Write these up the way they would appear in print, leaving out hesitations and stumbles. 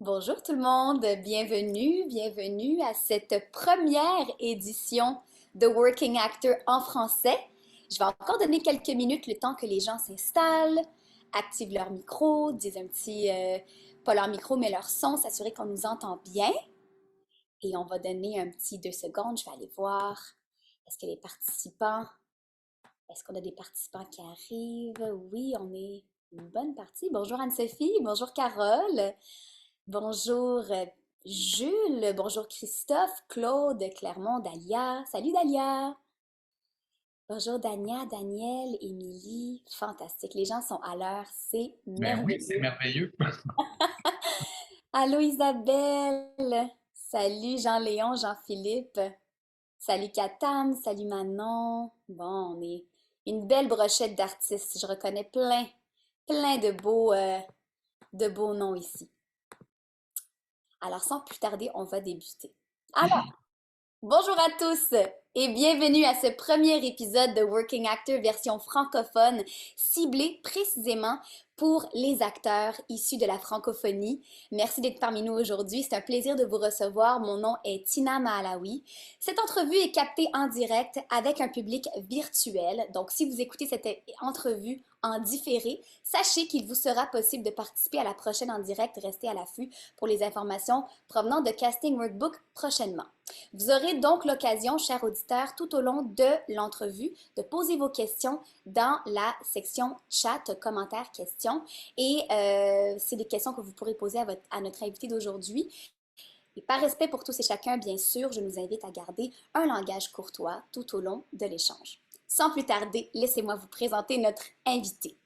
Bonjour tout le monde, bienvenue à cette première édition de Working Actor en français. Je vais encore donner quelques minutes le temps que les gens s'installent, activent leur micro, disent pas leur micro, mais leur son, s'assurer qu'on nous entend bien. Et on va donner un petit 2 secondes, je vais aller voir. Est-ce que les participants, est-ce qu'on a des participants qui arrivent? Oui, on est une bonne partie. Bonjour Anne-Sophie, bonjour Carole. Bonjour Jules, bonjour Christophe, Claude, Clermont, Dalia. Salut Dalia. Bonjour Dania, Daniel, Émilie. Fantastique. Les gens sont à l'heure. C'est Ben oui, c'est merveilleux. merveilleux. Allô Isabelle. Salut Jean-Léon, Jean-Philippe. Salut Katam, salut Manon. Bon, on est une belle brochette d'artistes. Je reconnais plein de beaux noms ici. Alors sans plus tarder, on va débuter. Alors, bonjour à tous et bienvenue à ce premier épisode de Working Actor version francophone, ciblé précisément pour les acteurs issus de la francophonie. Merci d'être parmi nous aujourd'hui. C'est un plaisir de vous recevoir. Mon nom est Tina Mahalaoui. Cette entrevue est captée en direct avec un public virtuel. Donc, si vous écoutez cette entrevue en différé, sachez qu'il vous sera possible de participer à la prochaine en direct. Restez à l'affût pour les informations provenant de Casting Workbook prochainement. Vous aurez donc l'occasion, chers auditeurs, tout au long de l'entrevue, de poser vos questions dans la section chat, commentaires, questions. Et c'est des questions que vous pourrez poser à notre invité d'aujourd'hui. Et par respect pour tous et chacun, bien sûr, je nous invite à garder un langage courtois tout au long de l'échange. Sans plus tarder, laissez-moi vous présenter notre invité.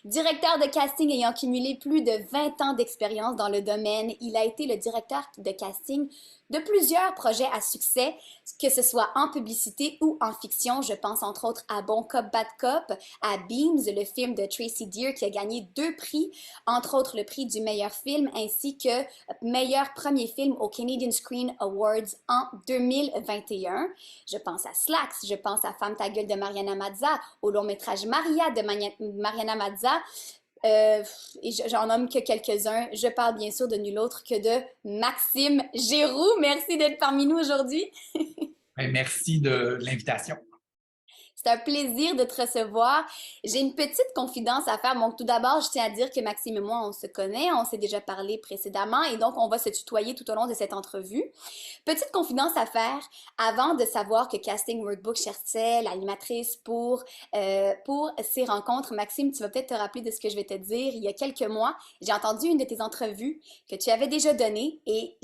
Directeur de casting ayant cumulé plus de 20 ans d'expérience dans le domaine, il a été le directeur de casting de plusieurs projets à succès, que ce soit en publicité ou en fiction. Je pense entre autres à Bon Cop, Bad Cop, à Beams, le film de Tracy Deer qui a gagné 2 prix, entre autres le prix du meilleur film ainsi que meilleur premier film au Canadian Screen Awards en 2021. Je pense à Slacks, je pense à Femme ta gueule de Mariana Mazza, au long métrage Maria de Mariana Mazza. Et j'en nomme que quelques-uns. Je parle bien sûr de nul autre que de Maxime Giroux. Merci d'être parmi nous aujourd'hui. Ben, merci de l'invitation. C'est un plaisir de te recevoir. J'ai une petite confidence à faire. Donc, tout d'abord, je tiens à dire que Maxime et moi, on se connaît, on s'est déjà parlé précédemment et donc on va se tutoyer tout au long de cette entrevue. Petite confidence à faire, avant de savoir que Casting Workbook cherchait l'animatrice pour ces rencontres, Maxime, tu vas peut-être te rappeler de ce que je vais te dire. Il y a quelques mois, j'ai entendu une de tes entrevues que tu avais déjà donnée et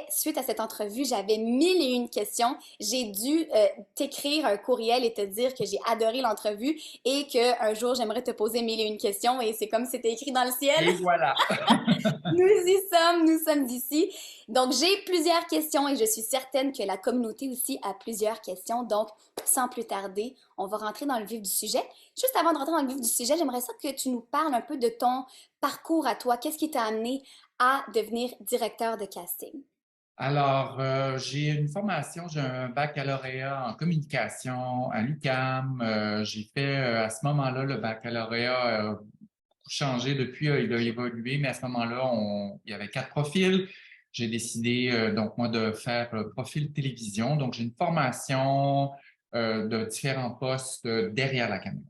suite à cette entrevue, j'avais mille et une questions. J'ai dû t'écrire un courriel et te dire que j'ai adoré l'entrevue et qu'un jour, j'aimerais te poser mille et une questions et c'est comme si c'était écrit dans le ciel. Et voilà. Nous sommes ici. Donc, j'ai plusieurs questions et je suis certaine que la communauté aussi a plusieurs questions. Donc, sans plus tarder, on va rentrer dans le vif du sujet. Juste avant de rentrer dans le vif du sujet, j'aimerais ça que tu nous parles un peu de ton parcours à toi. Qu'est-ce qui t'a amené à devenir directeur de casting? Alors, j'ai une formation, j'ai un baccalauréat en communication à l'UQAM. J'ai fait à ce moment-là, le baccalauréat a beaucoup changé depuis, il a évolué, mais à ce moment-là, il y avait 4 profils. J'ai décidé, donc, moi, de faire profil télévision. Donc, j'ai une formation de différents postes derrière la caméra.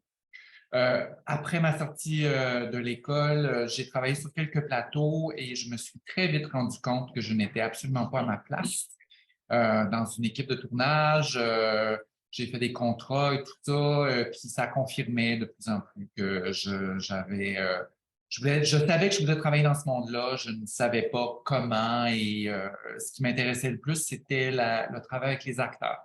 Après ma sortie de l'école, j'ai travaillé sur quelques plateaux et je me suis très vite rendu compte que je n'étais absolument pas à ma place dans une équipe de tournage. J'ai fait des contrats et tout ça, puis ça confirmait de plus en plus que je savais que je voulais travailler dans ce monde-là. Je ne savais pas comment et ce qui m'intéressait le plus, c'était le travail avec les acteurs.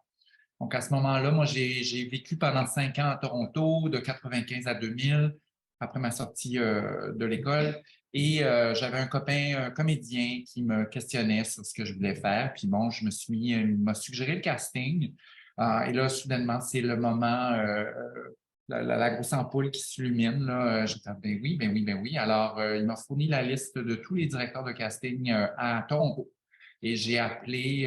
Donc, à ce moment-là, moi, j'ai vécu pendant 5 ans à Toronto, de 95 à 2000, après ma sortie de l'école. Et j'avais un copain, un comédien, qui me questionnait sur ce que je voulais faire. Puis bon, il m'a suggéré le casting. Et là, soudainement, c'est le moment, la grosse ampoule qui s'illumine. Là, j'ai dit, ben oui, ben oui, ben oui. Alors, il m'a fourni la liste de tous les directeurs de casting à Toronto. Et j'ai appelé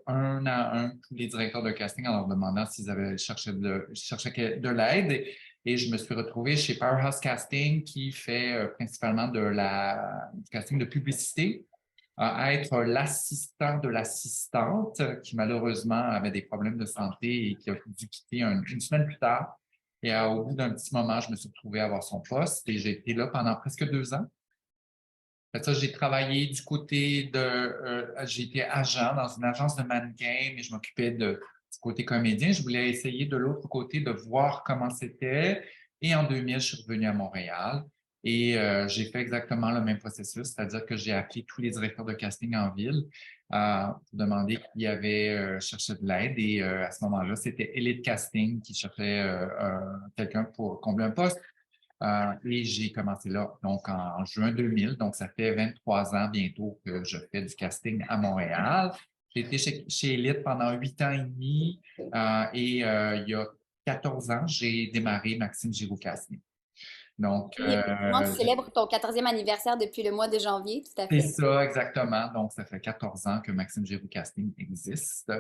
un à un tous les directeurs de casting en leur demandant s'ils avaient cherchaient de l'aide. Et je me suis retrouvé chez Powerhouse Casting qui fait principalement du casting de publicité. à être l'assistant de l'assistante qui malheureusement avait des problèmes de santé et qui a dû quitter une semaine plus tard. Et au bout d'un petit moment, je me suis retrouvé à avoir son poste et j'ai été là pendant presque 2 ans. Après ça, j'ai travaillé du côté j'ai été agent dans une agence de mannequin, mais je m'occupais du côté comédien. Je voulais essayer de l'autre côté de voir comment c'était. Et en 2000, je suis revenu à Montréal et j'ai fait exactement le même processus, c'est-à-dire que j'ai appelé tous les directeurs de casting en ville pour demander qui avait cherché de l'aide. Et à ce moment-là, c'était Elite Casting qui cherchait quelqu'un pour combler un poste. Et j'ai commencé là, donc en juin 2000. Donc, ça fait 23 ans bientôt que je fais du casting à Montréal. J'ai été chez Elite pendant 8 ans et demi. Il y a 14 ans, j'ai démarré Maxime Giroux Casting. Donc, Oui, effectivement, tu célèbres ton 14e anniversaire depuis le mois de janvier, tout à c'est fait. ça exactement. Donc, ça fait 14 ans que Maxime Giroux Casting existe.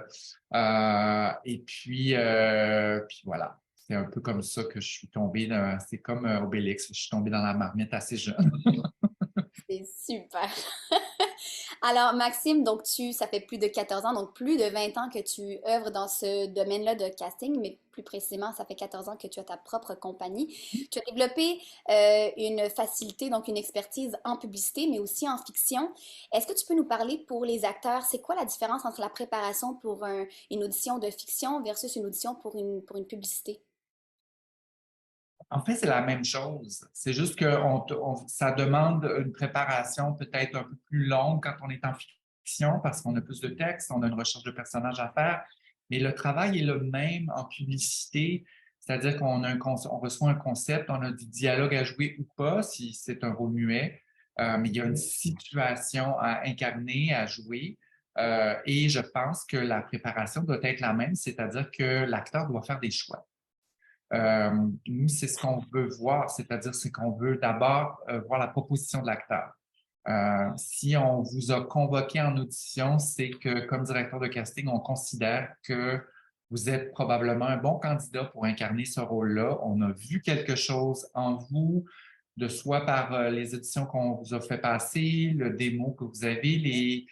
Puis voilà. C'est un peu comme ça que je suis tombé c'est comme Obélix, je suis tombé dans la marmite assez jeune. C'est super. Alors, Maxime, donc ça fait plus de 14 ans, donc plus de 20 ans que tu œuvres dans ce domaine-là de casting, mais plus précisément, ça fait 14 ans que tu as ta propre compagnie. Tu as développé une facilité, donc une expertise en publicité, mais aussi en fiction. Est-ce que tu peux nous parler pour les acteurs, c'est quoi la différence entre la préparation pour une audition de fiction versus une audition pour une publicité? En fait, c'est la même chose. C'est juste que ça demande une préparation peut-être un peu plus longue quand on est en fiction parce qu'on a plus de texte, on a une recherche de personnages à faire. Mais le travail est le même en publicité, c'est-à-dire on reçoit un concept, on a du dialogue à jouer ou pas si c'est un rôle muet, mais il y a une situation à incarner, à jouer. Et je pense que la préparation doit être la même, c'est-à-dire que l'acteur doit faire des choix. Nous, c'est ce qu'on veut voir, c'est-à-dire c'est qu'on veut d'abord voir la proposition de l'acteur. Si on vous a convoqué en audition, c'est que comme directeur de casting, on considère que vous êtes probablement un bon candidat pour incarner ce rôle-là. On a vu quelque chose en vous, de soit par les auditions qu'on vous a fait passer, le démo que vous avez,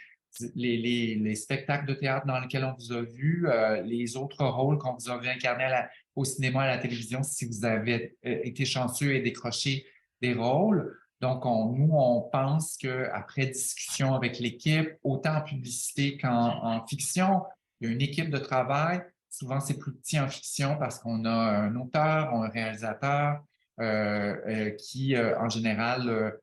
les spectacles de théâtre dans lesquels on vous a vu, les autres rôles qu'on vous a vu incarner au cinéma, à la télévision, si vous avez été chanceux et décroché des rôles. Donc, nous, on pense qu'après discussion avec l'équipe, autant en publicité qu'en fiction, il y a une équipe de travail. Souvent, c'est plus petit en fiction parce qu'on a un auteur, un réalisateur qui, en général,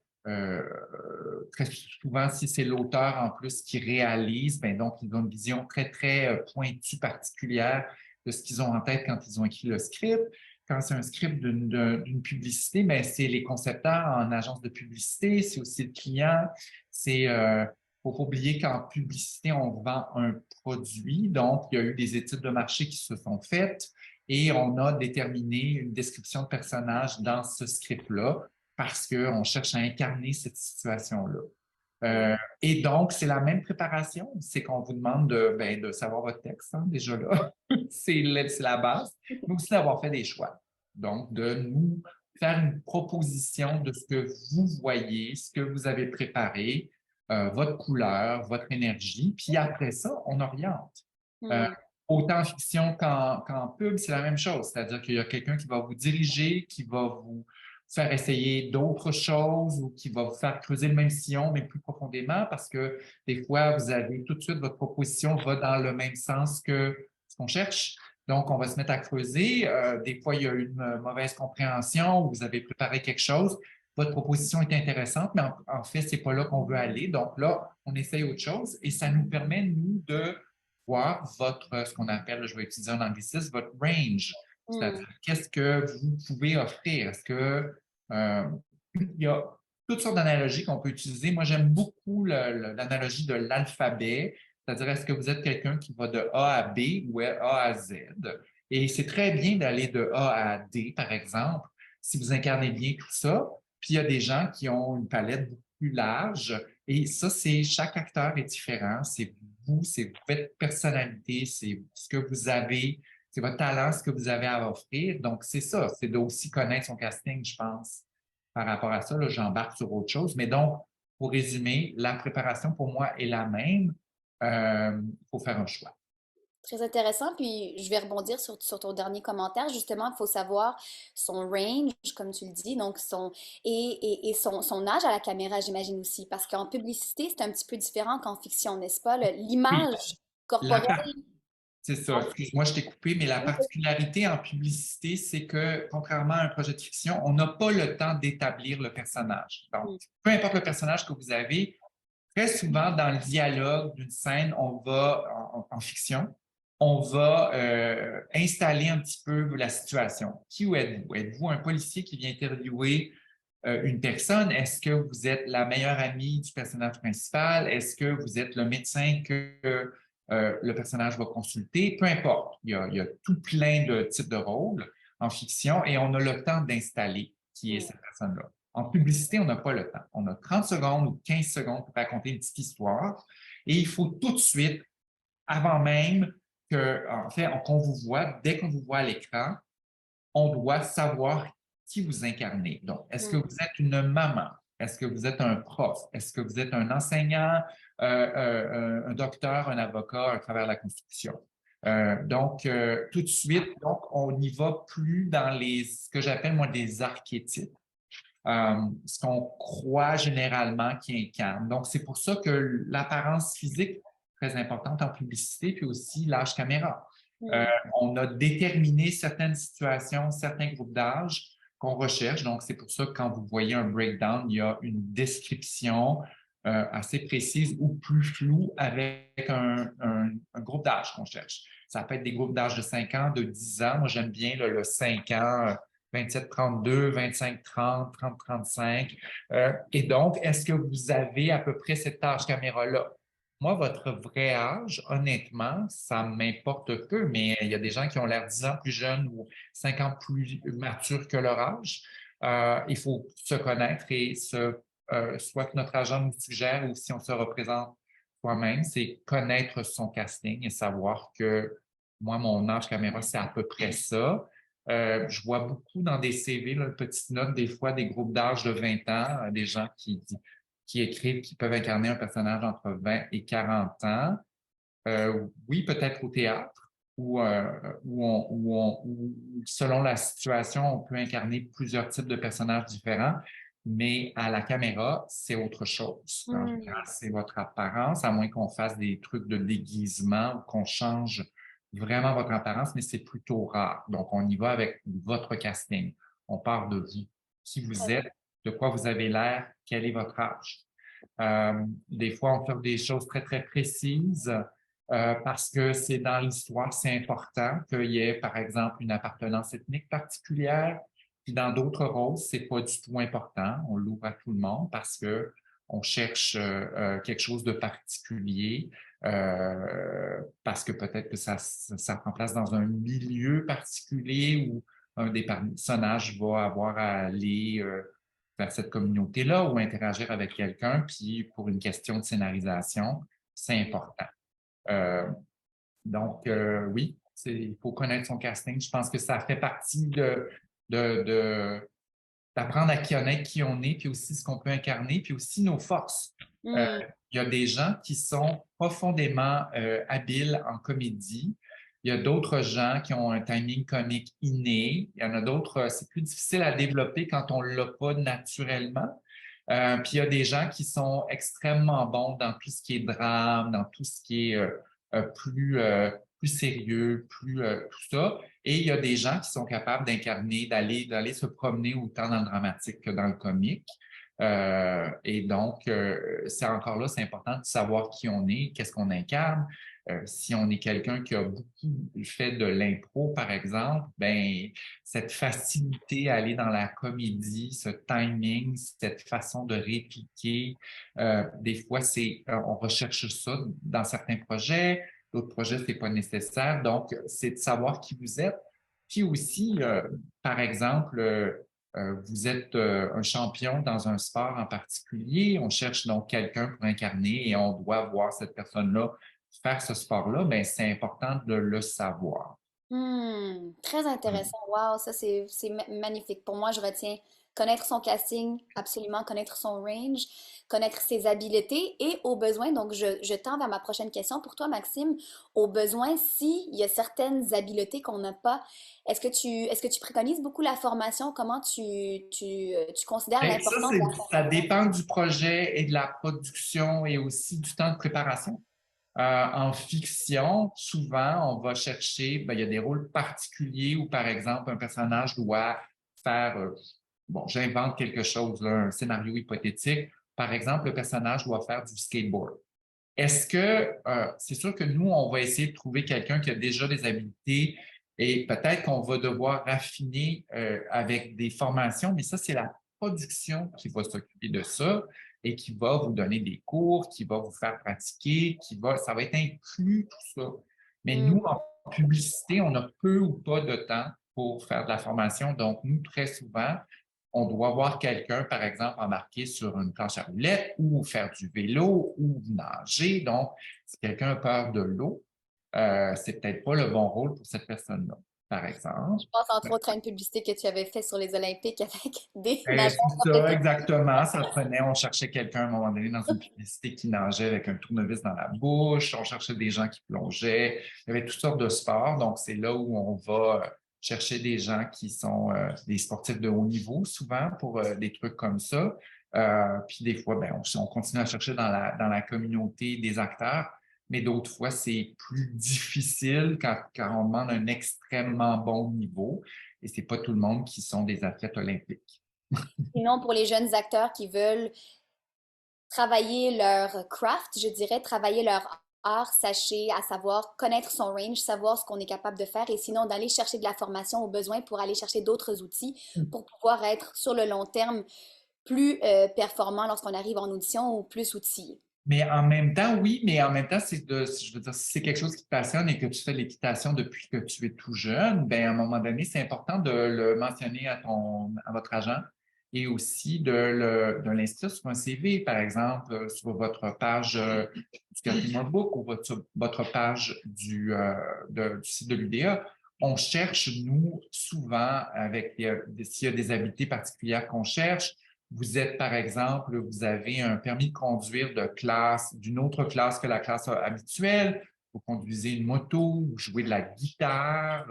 très souvent, si c'est l'auteur en plus qui réalise, ben donc ils ont une vision très, très pointue, particulière de ce qu'ils ont en tête quand ils ont écrit le script. Quand c'est un script d'une publicité, ben c'est les concepteurs en agence de publicité, c'est aussi le client. C'est faut pas oublier qu'en publicité, on vend un produit. Donc, il y a eu des études de marché qui se sont faites et on a déterminé une description de personnage dans ce script-là parce qu'on cherche à incarner cette situation-là. Et donc, c'est la même préparation, c'est qu'on vous demande de savoir votre texte, hein, déjà là, c'est la base, mais aussi d'avoir fait des choix. Donc, de nous faire une proposition de ce que vous voyez, ce que vous avez préparé, votre couleur, votre énergie, puis après ça, on oriente. Euh, Hmm. Autant en fiction qu'en pub, c'est la même chose, c'est-à-dire qu'il y a quelqu'un qui va vous diriger, qui va vous faire essayer d'autres choses ou qui va vous faire creuser le même sillon, mais plus profondément, parce que des fois, vous avez tout de suite, votre proposition va dans le même sens que ce qu'on cherche. Donc, on va se mettre à creuser. Des fois, il y a une mauvaise compréhension ou vous avez préparé quelque chose. Votre proposition est intéressante, mais en fait, c'est pas là qu'on veut aller. Donc là, on essaye autre chose et ça nous permet, nous, de voir ce qu'on appelle, je vais utiliser un anglicisme, votre range. Hmm. C'est-à-dire, qu'est-ce que vous pouvez offrir? Est-ce que euh, il y a toutes sortes d'analogies qu'on peut utiliser. Moi, j'aime beaucoup l'analogie de l'alphabet, c'est-à-dire est-ce que vous êtes quelqu'un qui va de A à B ou A à Z? Et c'est très bien d'aller de A à D, par exemple, si vous incarnez bien tout ça. Puis il y a des gens qui ont une palette beaucoup plus large. Et ça, c'est chaque acteur est différent. C'est vous, c'est votre personnalité, c'est ce que vous avez, c'est votre talent, ce que vous avez à offrir. Donc, c'est ça, c'est d'aussi connaître son casting, je pense. Par rapport à ça, là, j'embarque sur autre chose. Mais donc, pour résumer, la préparation pour moi est la même. Il faut faire un choix. Très intéressant. Puis je vais rebondir sur ton dernier commentaire. Justement, il faut savoir son range, comme tu le dis, donc et son âge à la caméra, j'imagine aussi. Parce qu'en publicité, c'est un petit peu différent qu'en fiction, n'est-ce pas? Oui, L'image la, corporelle. c'est ça. Excuse-moi, je t'ai coupé, mais la particularité en publicité, c'est que, contrairement à un projet de fiction, on n'a pas le temps d'établir le personnage. Donc, peu importe le personnage que vous avez, très souvent dans le dialogue d'une scène, on va, en fiction, on va installer un petit peu la situation. Qui ou êtes-vous? Êtes-vous un policier qui vient interviewer une personne? Est-ce que vous êtes la meilleure amie du personnage principal? Est-ce que vous êtes le médecin que le personnage va consulter? Peu importe. Il y a tout plein de types de rôles en fiction et on a le temps d'installer qui est Hmm. cette personne-là. En publicité, on n'a pas le temps. On a 30 secondes ou 15 secondes pour raconter une petite histoire et il faut tout de suite, avant même en fait, qu'on vous voit, dès qu'on vous voit à l'écran, on doit savoir qui vous incarnez. Donc, est-ce que Hmm. vous êtes une maman? Est-ce que vous êtes un prof? Est-ce que vous êtes un enseignant, un docteur, un avocat à travers la Constitution? Donc, tout de suite, donc, on n'y va plus dans ce que j'appelle, moi, des archétypes. Ce qu'on croit généralement qui incarne. Donc, c'est pour ça que l'apparence physique est très importante en publicité, puis aussi l'âge caméra. Euh, Hmm. on a déterminé certaines situations, certains groupes d'âge qu'on recherche. Donc, c'est pour ça que quand vous voyez un breakdown, il y a une description assez précise ou plus floue avec un groupe d'âge qu'on cherche. Ça peut être des groupes d'âge de 5 ans, de 10 ans. Moi, j'aime bien le 5 ans, 27-32, 25-30, 30-35. Et donc, est-ce que vous avez à peu près cet âge caméra-là? Moi, votre vrai âge, honnêtement, ça m'importe peu, mais il y a des gens qui ont l'air 10 ans plus jeunes ou 5 ans plus matures que leur âge. Il faut se connaître et soit que notre agent nous suggère ou si on se représente soi-même, c'est connaître son casting et savoir que moi, mon âge caméra, c'est à peu près ça. Je vois beaucoup dans des CV, là, petites notes, des fois, des groupes d'âge de 20 ans, des gens qui écrivent, qui peuvent incarner un personnage entre 20 et 40 ans. Oui, peut-être au théâtre, où selon la situation, on peut incarner plusieurs types de personnages différents, mais à la caméra, c'est autre chose. En général, Hmm. c'est votre apparence, à moins qu'on fasse des trucs de déguisement ou qu'on change vraiment votre apparence, mais c'est plutôt rare. Donc, on y va avec votre casting. On part de vous, qui vous êtes, de quoi vous avez l'air, quel est votre âge. Des fois, on fait des choses très, très précises parce que c'est dans l'histoire, c'est important qu'il y ait, par exemple, une appartenance ethnique particulière. Puis dans d'autres rôles, c'est pas du tout important. On l'ouvre à tout le monde parce que on cherche quelque chose de particulier, parce que peut-être que ça prend place dans un milieu particulier où un des personnages va avoir à aller vers cette communauté-là ou interagir avec quelqu'un, puis pour une question de scénarisation, c'est important. Euh, donc, oui, il faut connaître son casting. Je pense que ça fait partie de, de- d'apprendre à connaître qui on est, puis aussi ce qu'on peut incarner, puis aussi nos forces. Euh, Hmm. il y a des gens qui sont profondément habiles en comédie. Il y a d'autres gens qui ont un timing comique inné. Il y en a d'autres, c'est plus difficile à développer quand on ne l'a pas naturellement. Puis il y a des gens qui sont extrêmement bons dans tout ce qui est drame, dans tout ce qui est plus sérieux, tout ça. Et il y a des gens qui sont capables d'incarner, d'aller se promener autant dans le dramatique que dans le comique. Et donc, c'est encore là, c'est important de savoir qui on est, qu'est-ce qu'on incarne. Si on est quelqu'un qui a beaucoup fait de l'impro, par exemple, ben cette facilité à aller dans la comédie, ce timing, cette façon de répliquer, des fois, on recherche ça dans certains projets, d'autres projets, c'est pas nécessaire. Donc, c'est de savoir qui vous êtes. Puis aussi, par exemple, vous êtes un champion dans un sport en particulier, on cherche donc quelqu'un pour incarner et on doit voir cette personne-là faire ce sport-là, ben c'est important de le savoir. Hmm, très intéressant. Wow, ça c'est magnifique. Pour moi, je retiens connaître son casting, absolument connaître son range, connaître ses habiletés et au besoin, donc je tends vers ma prochaine question pour toi, Maxime, au besoin, s'il y a certaines habiletés qu'on n'a pas, est-ce que tu préconises beaucoup la formation? Comment tu considères Bien, ça, l'importance de la ça formation? dépend du projet et de la production et aussi du temps de préparation. En fiction, souvent, on va chercher, ben, il y a des rôles particuliers où, par exemple, un personnage doit faire, bon, j'invente quelque chose, là, un scénario hypothétique. Par exemple, le personnage doit faire du skateboard. Est-ce que, c'est sûr que nous, on va essayer de trouver quelqu'un qui a déjà des habiletés et peut-être qu'on va devoir raffiner avec des formations, mais ça, c'est la production qui va s'occuper de ça et qui va vous donner des cours, qui va vous faire pratiquer, ça va être inclus tout ça. Mais nous, Hmm. en publicité, on a peu ou pas de temps pour faire de la formation. Donc, nous, très souvent, on doit voir quelqu'un, par exemple, embarquer sur une planche à roulettes ou faire du vélo ou nager. Donc, si quelqu'un a peur de l'eau, c'est peut-être pas le bon rôle pour cette personne-là, par exemple. Je pense entre autres à une publicité que tu avais fait sur les Olympiques avec des nageurs C'est ça, professionnels. exactement. Ça prenait, on cherchait quelqu'un à un moment donné dans une publicité qui nageait avec un tournevis dans la bouche, on cherchait des gens qui plongeaient. Il y avait toutes sortes de sports. Donc, c'est là où on va chercher des gens qui sont des sportifs de haut niveau, souvent, pour des trucs comme ça. Puis des fois, ben, on continue à chercher dans la communauté des acteurs, mais d'autres fois, c'est plus difficile quand on demande un extrêmement bon niveau. Et c'est pas tout le monde qui sont des athlètes olympiques. Sinon, pour les jeunes acteurs qui veulent travailler leur craft, je dirais, travailler leur art, sachez, à savoir connaître son range, savoir ce qu'on est capable de faire et sinon d'aller chercher de la formation au besoin pour aller chercher d'autres outils pour pouvoir être sur le long terme plus performant lorsqu'on arrive en audition ou plus outillé. Mais en même temps, oui, mais en même temps, je veux dire, si c'est quelque chose qui te passionne et que tu fais l'équitation depuis que tu es tout jeune, ben à un moment donné, c'est important de le mentionner à votre agent et aussi de l'inscrire sur un CV, par exemple, sur votre page du Captain Book ou votre page du site de l'UDA. On cherche, nous, souvent, s'il y a des habiletés particulières qu'on cherche, vous êtes, par exemple, vous avez un permis de conduire de classe, d'une autre classe que la classe habituelle, vous conduisez une moto, vous jouez de la guitare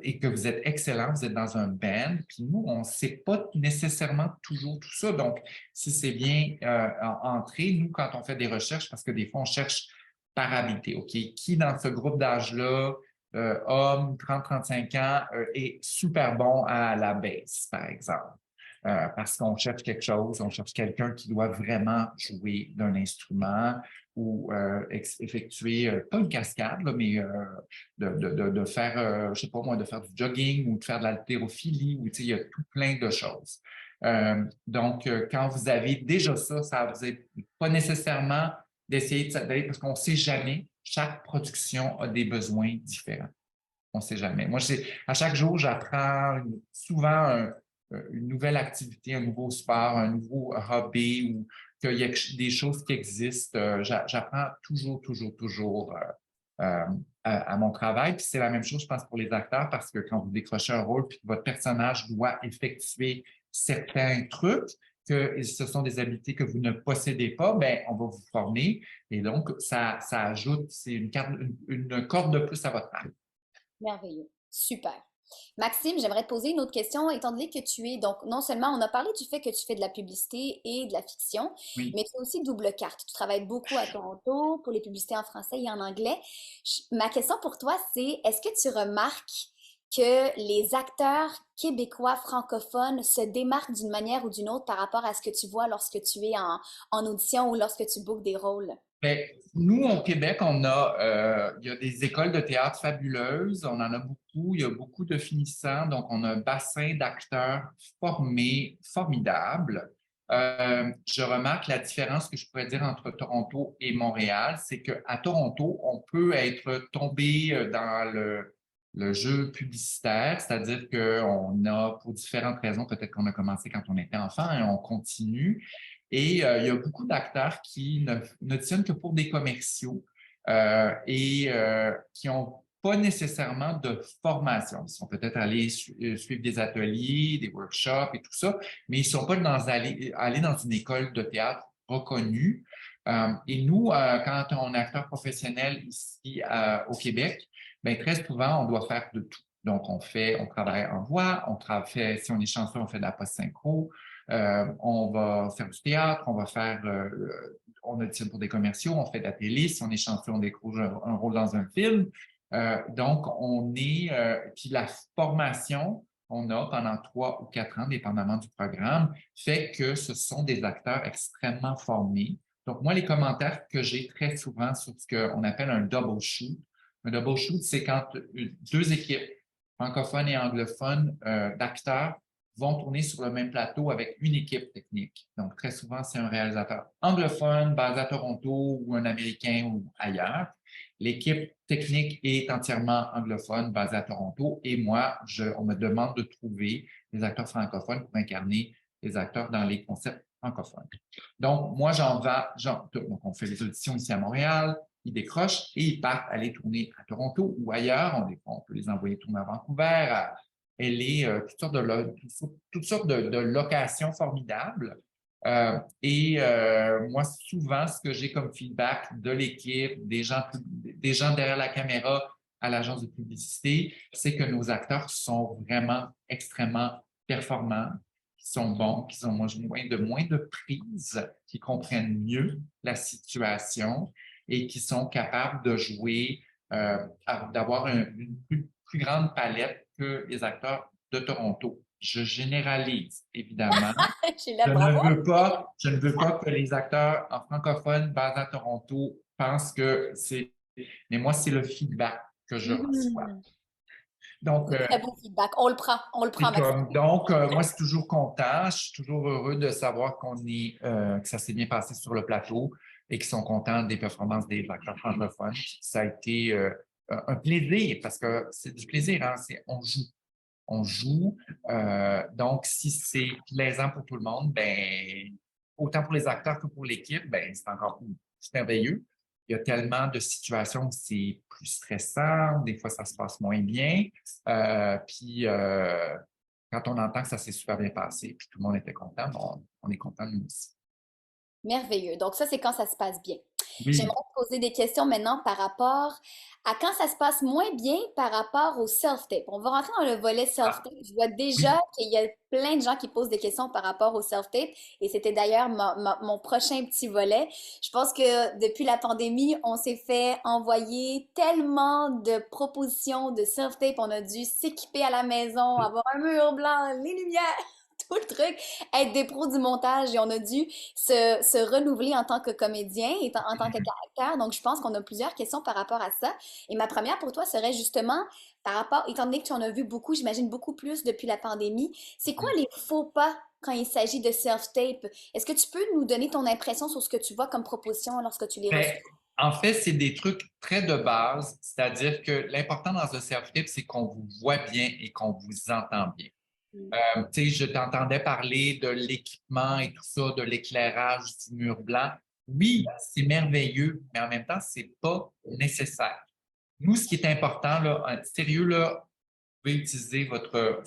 et que vous êtes excellent, vous êtes dans un band. Puis nous, on ne sait pas nécessairement toujours tout ça. Donc, si c'est bien entré, nous, quand on fait des recherches, parce que des fois, on cherche par habileté, OK? Qui dans ce groupe d'âge-là, homme, 30-35 ans, est super bon à la baisse, par exemple? Parce qu'on cherche quelque chose, on cherche quelqu'un qui doit vraiment jouer d'un instrument ou effectuer, pas une cascade, là, mais de faire, je sais pas moi, de faire du jogging ou de faire de l'haltérophilie, ou il y a tout plein de choses. Donc, quand vous avez déjà ça vous est pas nécessairement d'essayer de s'adapter parce qu'on ne sait jamais, chaque production a des besoins différents. On ne sait jamais. Moi, à chaque jour, j'apprends souvent une nouvelle activité, un nouveau sport, un nouveau hobby ou qu'il y a des choses qui existent. J'apprends toujours, toujours, toujours à mon travail. Puis c'est la même chose, je pense, pour les acteurs parce que quand vous décrochez un rôle puis que votre personnage doit effectuer certains trucs, que ce sont des habiletés que vous ne possédez pas, ben on va vous former. Et donc, ça ajoute, c'est une corde de plus à votre arc. Merveilleux. Super. Maxime, j'aimerais te poser une autre question, étant donné que tu es, donc non seulement on a parlé du fait que tu fais de la publicité et de la fiction, Oui. mais tu es aussi double carte. Tu travailles beaucoup à Toronto pour les publicités en français et en anglais. Ma question pour toi, c'est est-ce que tu remarques que les acteurs québécois francophones se démarquent d'une manière ou d'une autre par rapport à ce que tu vois lorsque tu es en audition ou lorsque tu bookes des rôles? Ben, nous, au Québec, il y a des écoles de théâtre fabuleuses, on en a beaucoup, il y a beaucoup de finissants, donc on a un bassin d'acteurs formés formidables. Je remarque la différence que je pourrais dire entre Toronto et Montréal, c'est qu'à Toronto, on peut être tombé dans le jeu publicitaire, c'est-à-dire qu'on a, pour différentes raisons, peut-être qu'on a commencé quand on était enfant et on continue, et il y a beaucoup d'acteurs qui n'auditionnent que pour des commerciaux et qui n'ont pas nécessairement de formation. Ils sont peut-être allés suivre des ateliers, des workshops et tout ça, mais ils ne sont pas allés dans une école de théâtre reconnue. Et nous, quand on est acteur professionnel ici au Québec, bien, très souvent, on doit faire de tout. Donc, on travaille en voix, si on est chanceux, on fait de la post-synchro, on va faire du théâtre, on auditionne pour des commerciaux, on fait de la télé, si on est chanceux, on décroche un rôle dans un film. Donc, puis la formation qu'on a pendant 3 ou 4 ans, dépendamment du programme, fait que ce sont des acteurs extrêmement formés. Donc, moi, les commentaires que j'ai très souvent sur ce qu'on appelle un double shoot, c'est quand deux équipes, francophones et anglophones, d'acteurs, vont tourner sur le même plateau avec une équipe technique. Donc, très souvent, c'est un réalisateur anglophone basé à Toronto ou un Américain ou ailleurs. L'équipe technique est entièrement anglophone basée à Toronto et moi, on me demande de trouver des acteurs francophones pour incarner les acteurs dans les concepts francophones. Donc, moi, donc on fait les auditions ici à Montréal, ils décrochent et ils partent aller tourner à Toronto ou ailleurs. On peut les envoyer tourner à Vancouver, à LA, toutes sortes de locations formidables. Moi, souvent, ce que j'ai comme feedback de l'équipe, des gens derrière la caméra à l'agence de publicité, c'est que nos acteurs sont vraiment extrêmement performants, qui sont bons, qui ont moins de prise, qui comprennent mieux la situation et qui sont capables de jouer, d'avoir une plus grande palette que les acteurs de Toronto. Je généralise, évidemment. Je suis là, bravo! Je ne veux pas que les acteurs en francophone basés à Toronto pensent que c'est... Mais moi, c'est le feedback que je reçois. Mhm. Donc, Très beau feedback. On le prend, Maxime. moi, c'est toujours content. Je suis toujours heureux de savoir que ça s'est bien passé sur le plateau et qu'ils sont contents des performances des acteurs francophones. Ça a été un plaisir parce que c'est du plaisir, hein? On joue. On joue. Donc, si c'est plaisant pour tout le monde, ben, autant pour les acteurs que pour l'équipe, ben, c'est encore plus merveilleux. Il y a tellement de situations où c'est plus stressant, des fois ça se passe moins bien. Puis, quand on entend que ça s'est super bien passé, puis tout le monde était content, bon, on est content nous aussi. Merveilleux. Donc ça, c'est quand ça se passe bien. Oui. J'aimerais te poser des questions maintenant par rapport à quand ça se passe moins bien par rapport au self-tape. On va rentrer dans le volet Ah, self-tape. Je vois déjà oui. qu'il y a plein de gens qui posent des questions par rapport au self-tape et c'était d'ailleurs mon prochain petit volet. Je pense que depuis la pandémie, on s'est fait envoyer tellement de propositions de self-tape. On a dû s'équiper à la maison, avoir un mur blanc, les lumières. Tout le truc, être des pros du montage et on a dû se renouveler en tant que comédien et en tant que caractère. Donc, je pense qu'on a plusieurs questions par rapport à ça. Et ma première pour toi serait justement par rapport, étant donné que tu en as vu beaucoup, j'imagine beaucoup plus depuis la pandémie, c'est quoi les faux pas quand il s'agit de self-tape? Est-ce que tu peux nous donner ton impression sur ce que tu vois comme proposition lorsque tu les reçois? Ben, en fait, c'est des trucs très de base, c'est-à-dire que l'important dans un self-tape, c'est qu'on vous voit bien et qu'on vous entend bien. Tu sais, je t'entendais parler de l'équipement et tout ça, de l'éclairage du mur blanc. Oui, c'est merveilleux, mais en même temps, c'est pas nécessaire. Nous, ce qui est important, là, sérieux, là, vous pouvez utiliser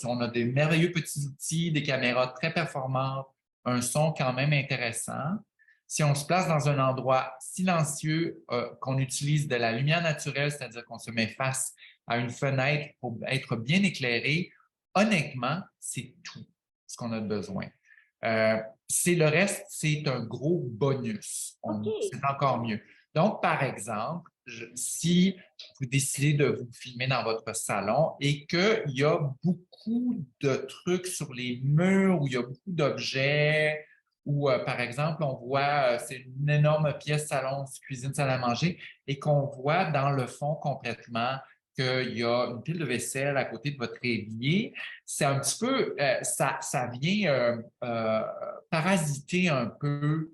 on a des merveilleux petits outils, des caméras très performantes, un son quand même intéressant. Si on se place dans un endroit silencieux, qu'on utilise de la lumière naturelle, c'est-à-dire qu'on se met face à une fenêtre pour être bien éclairé, honnêtement, c'est tout ce qu'on a besoin. Euh, c'est le reste, c'est un gros bonus. OK. C'est encore mieux. Donc, par exemple, si vous décidez de vous filmer dans votre salon et qu'il y a beaucoup de trucs sur les murs, où il y a beaucoup d'objets, ou par exemple, on voit, c'est une énorme pièce salon, cuisine, salle à manger, et qu'on voit dans le fond complètement qu'il y a une pile de vaisselle à côté de votre évier, c'est un petit peu, ça vient parasiter un peu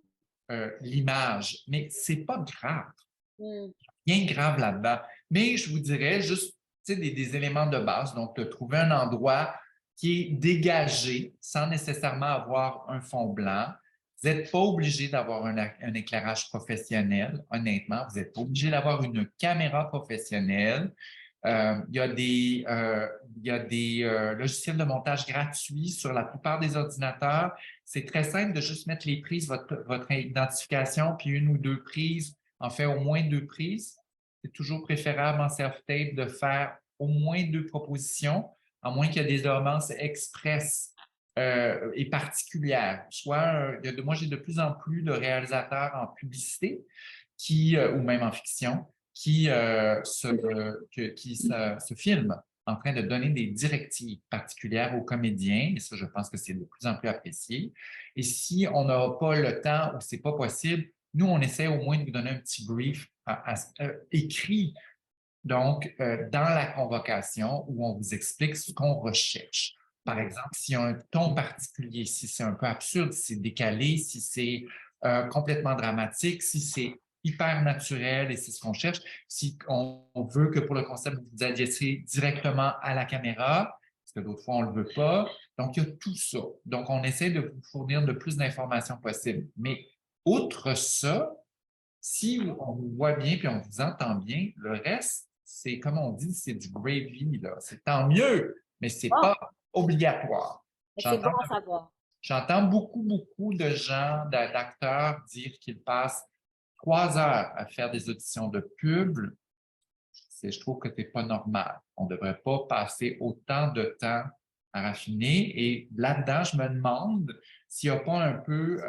l'image, mais c'est pas grave, Hmm. rien de grave là-dedans. Mais je vous dirais juste des éléments de base. Donc, de trouver un endroit qui est dégagé sans nécessairement avoir un fond blanc. Vous n'êtes pas obligé d'avoir un éclairage professionnel, honnêtement. Vous n'êtes pas obligé d'avoir une caméra professionnelle. Il y a des logiciels de montage gratuits sur la plupart des ordinateurs. C'est très simple de juste mettre les prises, votre identification, puis une ou deux prises, en fait au moins deux prises. C'est toujours préférable en self-tape de faire au moins deux propositions, à moins qu'il y ait des demandes express et particulières. Moi, j'ai de plus en plus de réalisateurs en publicité ou même en fiction qui se filment en train de donner des directives particulières aux comédiens, et ça, je pense que c'est de plus en plus apprécié. Et si on n'aura pas le temps ou c'est pas possible, nous, on essaie au moins de vous donner un petit brief écrit, donc dans la convocation où on vous explique ce qu'on recherche. Par exemple, s'il y a un ton particulier, si c'est un peu absurde, si c'est décalé, si c'est complètement dramatique, si c'est hyper naturel et c'est ce qu'on cherche. Si on veut que pour le concept, vous adressiez directement à la caméra, parce que d'autres fois, on ne le veut pas. Donc, il y a tout ça. Donc, on essaie de vous fournir le plus d'informations possible. Mais outre ça, si on vous voit bien puis on vous entend bien, le reste, c'est comme on dit, c'est du gravy, là. C'est tant mieux, mais ce n'est Bon, pas obligatoire. mais c'est bon J'entends à savoir. J'entends beaucoup, beaucoup de gens, d'acteurs dire qu'ils passent 3 heures à faire des auditions de pub. Je trouve que ce n'est pas normal. On ne devrait pas passer autant de temps à raffiner. Et là-dedans, je me demande s'il n'y a pas un peu,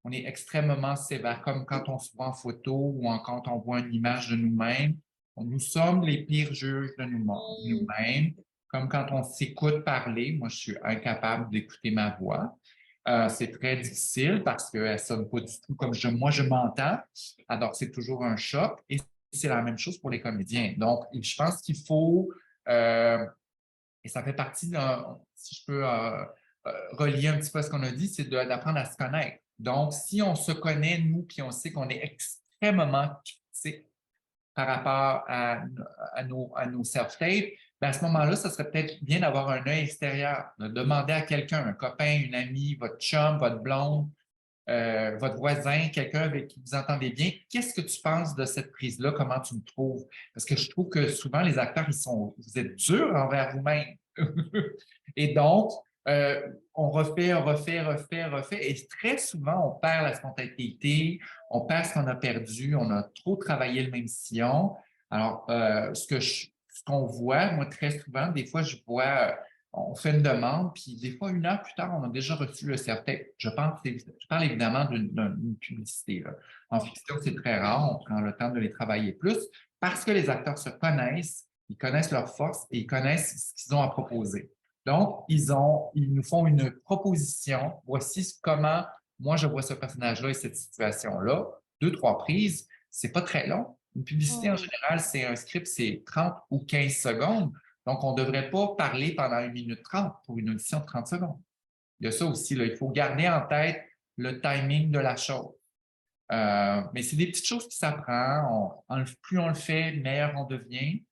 on est extrêmement sévère, comme quand on se voit en photo ou quand on voit une image de nous-mêmes. Nous sommes les pires juges de Hmm. nous-mêmes, comme quand on s'écoute parler. Moi, je suis incapable d'écouter ma voix. C'est très difficile parce qu'elle ne sonne pas du tout comme moi, je m'entends. Alors, c'est toujours un choc. Et c'est la même chose pour les comédiens. Donc, je pense qu'il faut, et ça fait partie, si je peux relier un petit peu à ce qu'on a dit, c'est d'apprendre à se connaître. Donc, si on se connaît, nous, puis on sait qu'on est extrêmement critique par rapport à nos self-tapes, ben à ce moment-là, ça serait peut-être bien d'avoir un œil extérieur, de demander à quelqu'un, un copain, une amie, votre chum, votre blonde, votre voisin, quelqu'un avec qui vous entendez bien, qu'est-ce que tu penses de cette prise-là? Comment tu me trouves? Parce que je trouve que souvent, les acteurs, vous êtes durs envers vous-même. Et donc, on refait, refait. Et très souvent, on perd la spontanéité, on perd ce qu'on a perdu, on a trop travaillé le même sillon. Alors, ce qu'on voit, moi, très souvent, des fois, je vois on fait une demande, puis des fois, 1 heure plus tard, on a déjà reçu le CRT. Je parle évidemment d'une publicité, là. En fiction, c'est très rare, on prend le temps de les travailler plus parce que les acteurs se connaissent, ils connaissent leurs forces et ils connaissent ce qu'ils ont à proposer. Donc, ils nous font une proposition. Voici comment moi je vois ce personnage-là et cette situation-là. 2, 3 prises, c'est pas très long. Une publicité, en Hmm. général, c'est un script, c'est 30 ou 15 secondes. Donc, on ne devrait pas parler pendant 1 minute 30 pour une audition de 30 secondes. Il y a ça aussi, là. Il faut garder en tête le timing de la chose. Mais c'est des petites choses qui s'apprennent. Plus on le fait, meilleur on devient.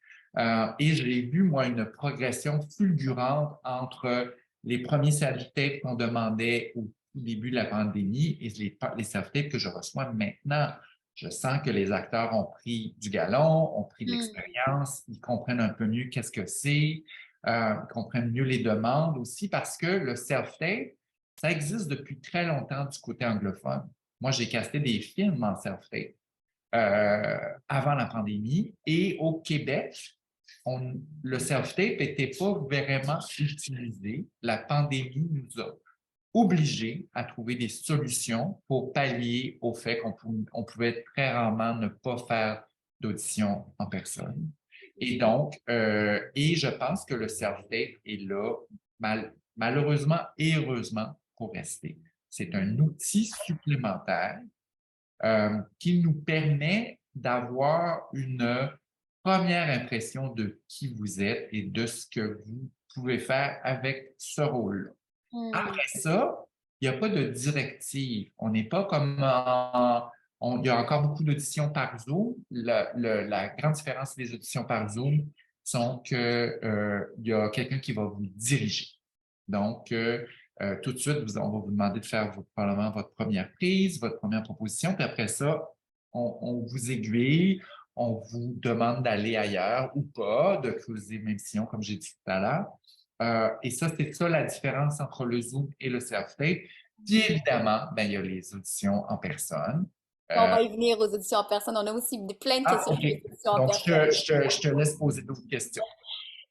Et j'ai vu, moi, une progression fulgurante entre les premiers self-tapes qu'on demandait au tout début de la pandémie et les self-tapes que je reçois maintenant. Je sens que les acteurs ont pris du galon, ont pris de Hmm. l'expérience, ils comprennent un peu mieux qu'est-ce que c'est, ils comprennent mieux les demandes aussi parce que le self-tape, ça existe depuis très longtemps du côté anglophone. Moi, j'ai casté des films en self-tape avant la pandémie et au Québec, le self-tape n'était pas vraiment utilisé. La pandémie nous a obligés à trouver des solutions pour pallier au fait qu'on pouvait très rarement ne pas faire d'audition en personne. Et donc, et je pense que le self-tape est là, malheureusement et heureusement, pour rester. C'est un outil supplémentaire qui nous permet d'avoir une première impression de qui vous êtes et de ce que vous pouvez faire avec ce rôle-là. Hmm. Après ça, il n'y a pas de directive. On n'est pas comme il y a encore beaucoup d'auditions par Zoom. La grande différence des auditions par Zoom sont qu'il y a quelqu'un qui va vous diriger. Donc, tout de suite, on va vous demander de faire probablement votre première prise, votre première proposition, puis après ça, on vous aiguille, on vous demande d'aller ailleurs ou pas, de creuser le même sillon, comme j'ai dit tout à l'heure. Et ça, c'est ça la différence entre le Zoom et le self-tape. Puis évidemment, ben, il y a les auditions en personne. On Euh, va y venir aux auditions en personne. On a aussi plein de questions OK. sur les auditions en Donc, personne. je te laisse poser d'autres questions.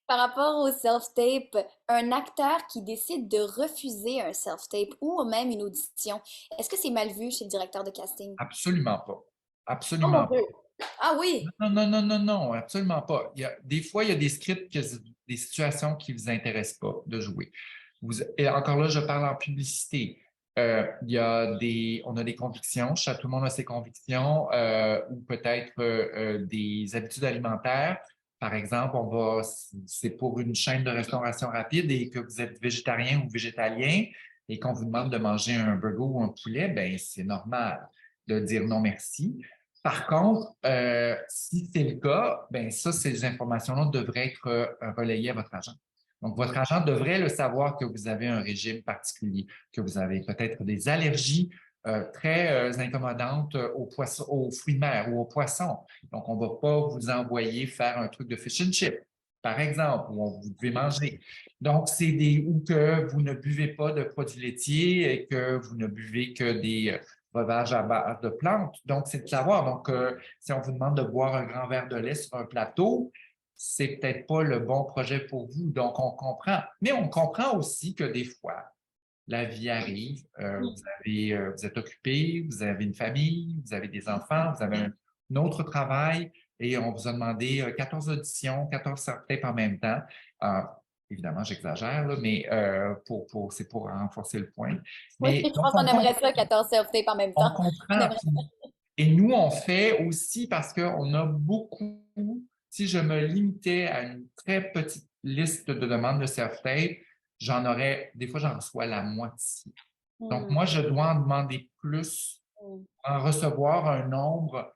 Par rapport au self-tape, un acteur qui décide de refuser un self-tape ou même une audition, est-ce que c'est mal vu chez le directeur de casting? Absolument pas. Oh mon Absolument Dieu! Ah oui! non, non, non, non, non, absolument pas. Des fois, il y a des scripts, des situations qui ne vous intéressent pas de jouer. Et encore là, je parle en publicité. On a des convictions, tout le monde a ses convictions, ou peut-être des habitudes alimentaires. Par exemple, c'est pour une chaîne de restauration rapide et que vous êtes végétarien ou végétalien et qu'on vous demande de manger un burger ou un poulet, ben c'est normal de dire non merci. Par contre, si c'est le cas, ben ça, ces informations-là devraient être relayées à votre agent. Donc, votre agent devrait le savoir que vous avez un régime particulier, que vous avez peut-être des allergies très incommodantes aux fruits de mer ou aux poissons. Donc, on ne va pas vous envoyer faire un truc de fish and chip, par exemple, où vous devez manger. Donc, ou que vous ne buvez pas de produits laitiers et que vous ne buvez que des breuvage à base de plantes. Donc, c'est de savoir. Donc, si on vous demande de boire un grand verre de lait sur un plateau, c'est peut-être pas le bon projet pour vous. Donc, on comprend. Mais on comprend aussi que des fois, la vie arrive, vous êtes occupé, vous avez une famille, vous avez des enfants, vous avez un autre travail et on vous a demandé 14 auditions, 14 tapes en même temps. Euh, Évidemment, j'exagère, là, mais c'est pour renforcer le point. Oui, Mais je donc, pense qu'on aimerait ça, 14 self-tapes en même on temps. On comprend. aimerait... Et nous, on fait aussi parce qu'on a beaucoup, si je me limitais à une très petite liste de demandes de self-tape, des fois, j'en reçois la moitié. Donc, Hmm, moi, je dois en demander plus, hmm, en recevoir un nombre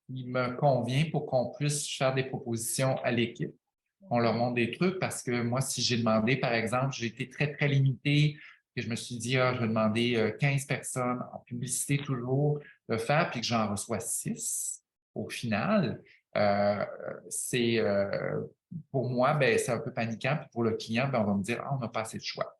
qui me convient pour qu'on puisse faire des propositions à l'équipe. On leur montre des trucs parce que moi, si j'ai demandé, par exemple, j'ai été très, très limité, et je me suis dit, je vais demander 15 personnes en publicité toujours de faire, puis que j'en reçois 6 au final, euh, c'est pour moi, ben, c'est un peu paniquant, puis pour le client, ben, on va me dire, on n'a pas assez de choix.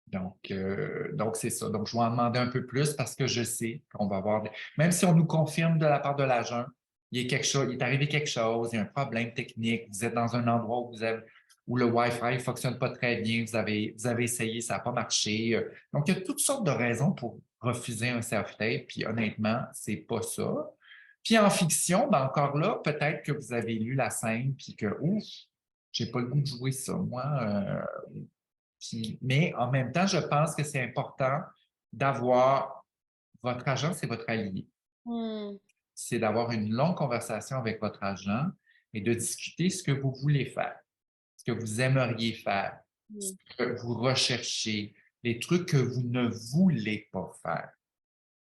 Donc c'est ça. Donc, je vais en demander un peu plus parce que je sais qu'on va avoir même si on nous confirme de la part de l'agent, il est arrivé quelque chose, il y a un problème technique, vous êtes dans un endroit où le Wi-Fi ne fonctionne pas très bien, vous avez essayé, ça n'a pas marché. Donc, il y a toutes sortes de raisons pour refuser un self-tape, puis honnêtement, c'est pas ça. Puis en fiction, ben encore là, peut-être que vous avez lu la scène, puis que, ouf, j'ai pas le goût de jouer ça. Moi, mais en même temps, je pense que c'est important d'avoir votre agent, c'est votre allié. hmm, C'est d'avoir une longue conversation avec votre agent et de discuter ce que vous voulez faire, ce que vous aimeriez faire, ce hmm. que vous recherchez, les trucs que vous ne voulez pas faire.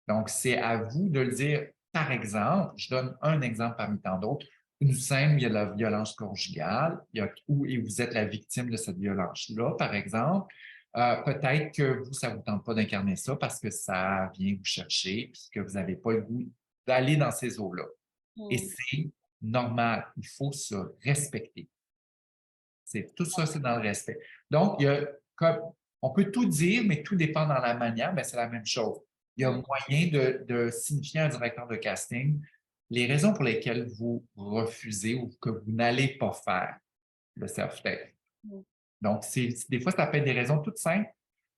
Donc, c'est à vous de le dire. Par exemple, je donne un exemple parmi tant d'autres, une scène où il y a de la violence conjugale, et vous êtes la victime de cette violence-là, par exemple. Peut-être que vous, ça ne vous tente pas d'incarner ça parce que ça vient vous chercher, puis que vous n'avez pas le goût d'aller dans ces eaux-là. Et Hmm. c'est normal, il faut se respecter. Tout ça, c'est dans le respect. Donc, on peut tout dire, mais tout dépend dans la manière, mais c'est la même chose. Il y a Hmm. moyen de signifier à un directeur de casting les raisons pour lesquelles vous refusez ou que vous n'allez pas faire le self-tape. Hmm. Donc, des fois, ça peut être des raisons toutes simples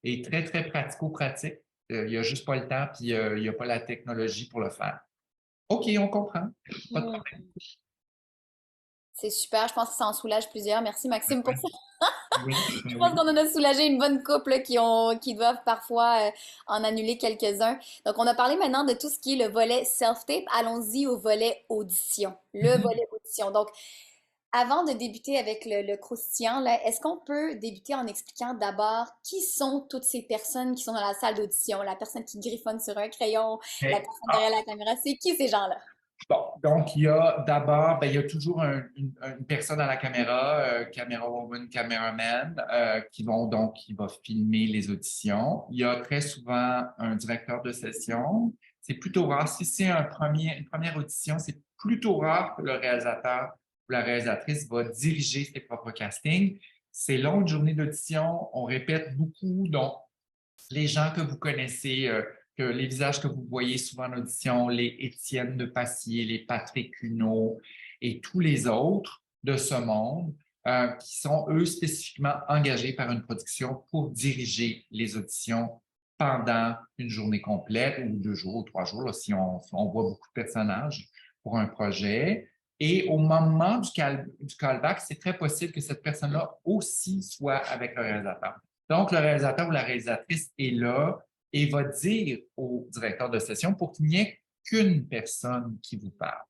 et très, très pratico-pratiques. Il n'y a juste pas le temps, puis il n'y a pas la technologie pour le faire. OK, on comprend. Pas de Hmm. problème. C'est super, je pense que ça en soulage plusieurs. Merci Maxime pour ça. Oui, Je oui, pense oui. qu'on en a soulagé une bonne couple là, qui doivent parfois en annuler quelques-uns. Donc, on a parlé maintenant de tout ce qui est le volet self-tape. Allons-y au volet audition. Le Mhm. volet audition. Donc, avant de débuter avec le croustillant, là, est-ce qu'on peut débuter en expliquant d'abord qui sont toutes ces personnes qui sont dans la salle d'audition? La personne qui griffonne sur un crayon, la Mais, personne derrière la caméra, c'est qui ces gens-là? bon, donc il y a d'abord, ben, il y a toujours une personne à la caméra, caméra woman, caméraman, qui va filmer les auditions. Il y a très souvent un directeur de session. C'est plutôt rare. Si c'est une première audition, c'est plutôt rare que le réalisateur ou la réalisatrice va diriger ses propres castings. C'est long, une journée d'audition. On répète beaucoup. Donc, les gens que vous connaissez, que les visages que vous voyez souvent en audition, les Étienne de Passier, les Patrick Cuneau et tous les autres de ce monde, qui sont, eux, spécifiquement engagés par une production pour diriger les auditions pendant une journée complète ou 2 jours ou 3 jours, là, si on voit beaucoup de personnages pour un projet. Et au moment du callback, c'est très possible que cette personne-là aussi soit avec le réalisateur. Donc, le réalisateur ou la réalisatrice est là et va dire au directeur de session pour qu'il n'y ait qu'une personne qui vous parle.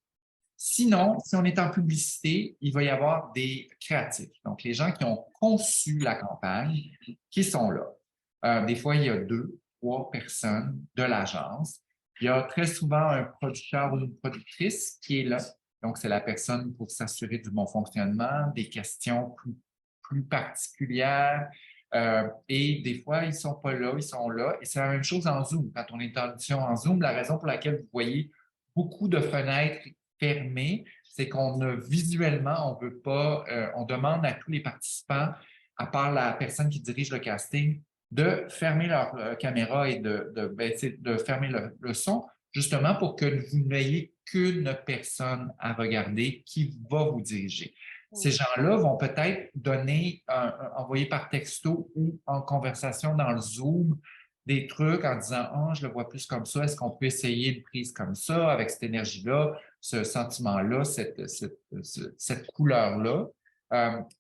Sinon, si on est en publicité, il va y avoir des créatifs, donc les gens qui ont conçu la campagne, qui sont là. Des fois, il y a 2, 3 personnes de l'agence. Il y a très souvent un producteur ou une productrice qui est là. Donc, c'est la personne pour s'assurer du bon fonctionnement, des questions plus particulières. Et des fois, ils ne sont pas là, ils sont là. Et c'est la même chose en Zoom. Quand on est en audition en Zoom, la raison pour laquelle vous voyez beaucoup de fenêtres fermées, c'est qu'on a visuellement, on veut pas, on demande à tous les participants, à part la personne qui dirige le casting, de fermer leur caméra et de fermer le son, justement pour que vous n'ayez qu'une personne à regarder qui va vous diriger. Ces gens-là vont peut-être envoyer par texto ou en conversation dans le Zoom des trucs en disant « Ah, je le vois plus comme ça, est-ce qu'on peut essayer une prise comme ça, avec cette énergie-là, ce sentiment-là, cette couleur-là?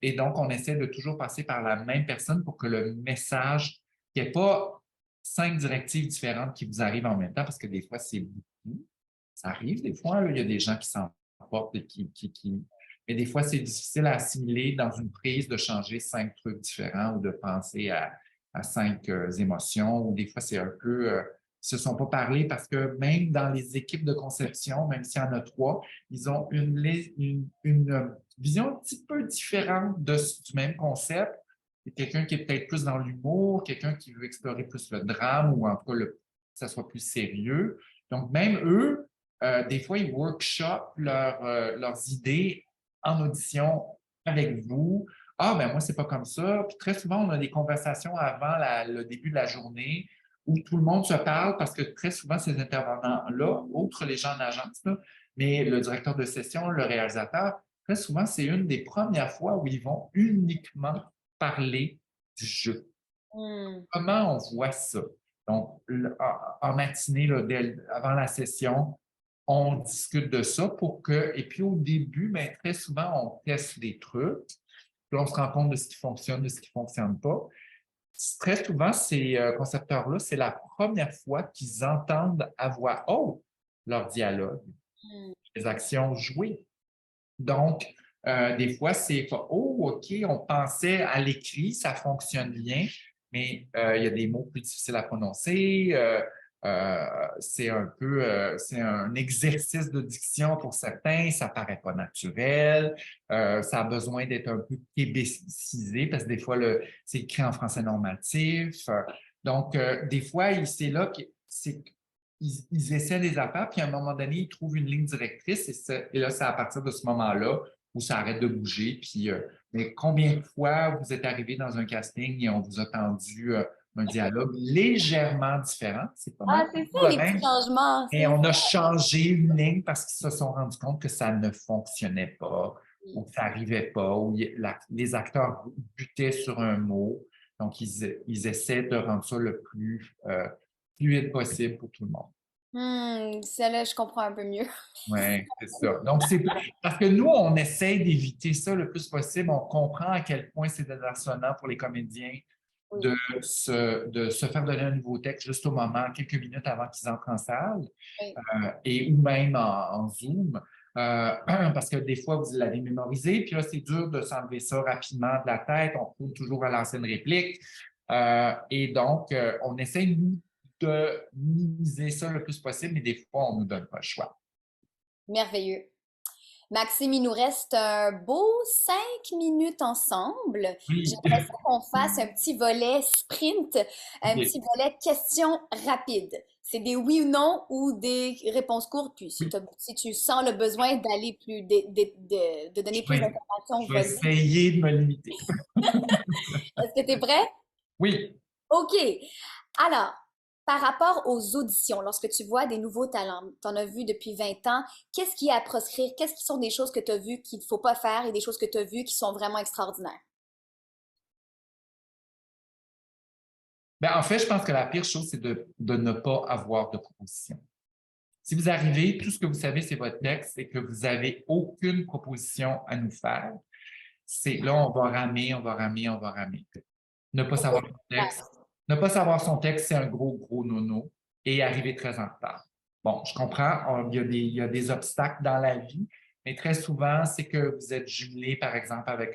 Et donc, on essaie de toujours passer par la même personne pour que le message, qu'il n'y ait pas 5 directives différentes qui vous arrivent en même temps, parce que des fois, c'est beaucoup. Ça arrive des fois, là, il y a des gens qui s'emportent et mais des fois, c'est difficile à assimiler dans une prise de changer 5 trucs différents ou de penser à 5 émotions. Ou des fois, c'est un peu, ils ne se sont pas parlé parce que même dans les équipes de conception, même s'il y en a 3, ils ont une vision un petit peu différente du même concept. Il y a quelqu'un qui est peut-être plus dans l'humour, quelqu'un qui veut explorer plus le drame ou en tout cas que ça soit plus sérieux. Donc, même eux, des fois, ils workshopent leurs idées en audition avec vous. Ah, ben moi, c'est pas comme ça. Puis très souvent, on a des conversations avant le début de la journée où tout le monde se parle parce que très souvent, ces intervenants-là, outre les gens en agence, là, mais le directeur de session, le réalisateur, très souvent, c'est une des premières fois où ils vont uniquement parler du jeu. Mm. Comment on voit ça? Donc, en matinée, là, avant la session, on discute de ça pour que, et puis au début, ben, très souvent, on teste des trucs, puis on se rend compte de ce qui fonctionne, de ce qui ne fonctionne pas. Très souvent, ces concepteurs-là, c'est la première fois qu'ils entendent à voix haute leur dialogue, Mm. les actions jouées. Donc, des fois, c'est pas oh, OK, on pensait à l'écrit, ça fonctionne bien, mais il y a des mots plus difficiles à prononcer. C'est un peu, c'est un exercice de diction pour certains, ça paraît pas naturel, ça a besoin d'être un peu québécisé parce que des fois, c'est écrit en français normatif. Donc, des fois, c'est là que ils essaient des affaires, puis à un moment donné, ils trouvent une ligne directrice, et là, c'est à partir de ce moment-là où ça arrête de bouger. Puis, mais combien de fois vous êtes arrivé dans un casting et on vous a tendu un dialogue légèrement différent? C'est pas Ah, mal c'est ça, toujours le les petits même. changements, Et c'est on a ça. changé une ligne parce qu'ils se sont rendus compte que ça ne fonctionnait pas, ou Oui. que ça n'arrivait pas, ou les acteurs butaient sur un mot. Donc, ils essaient de rendre ça le plus fluide possible pour tout le monde. Celle-là, je comprends un peu mieux. Oui, c'est ça. Donc, c'est parce que nous, on essaie d'éviter ça le plus possible. On comprend à quel point c'est désarçonnant pour les comédiens de Oui, se faire donner un nouveau texte juste au moment, quelques minutes avant qu'ils entrent en salle, oui, et ou même en Zoom. Parce que des fois, vous l'avez mémorisé, puis là, c'est dur de s'enlever ça rapidement de la tête. On trouve toujours à lancer une réplique. Et donc, on essaie, nous, de minimiser ça le plus possible, mais des fois, on ne nous donne pas le choix. merveilleux. Maxime, il nous reste un beau 5 minutes ensemble. Oui. J'aimerais ça qu'on fasse un petit volet sprint, un OK. petit volet questions rapides. C'est des oui ou non ou des réponses courtes. Puis si, Oui, si tu sens le besoin d'aller plus, de donner je plus vais, d'informations, je vais vas-y. essayer de me limiter. Est-ce que tu es prêt? Oui. OK. Alors, par rapport aux auditions, lorsque tu vois des nouveaux talents, tu en as vu depuis 20 ans, qu'est-ce qui est à proscrire? Qu'est-ce qui sont des choses que tu as vues qu'il ne faut pas faire et des choses que tu as vues qui sont vraiment extraordinaires? Ben, en fait, je pense que la pire chose, c'est de ne pas avoir de proposition. Si vous arrivez, tout ce que vous savez, c'est votre texte et que vous n'avez aucune proposition à nous faire, c'est là, on va ramer, on va ramer, on va ramer. Ne pas Pourquoi savoir c'est son clair? texte. Ne pas savoir son texte, c'est un gros, gros nono et arriver très en retard. Bon, je comprends, il y a des obstacles dans la vie, mais très souvent, c'est que vous êtes jumelé, par exemple, avec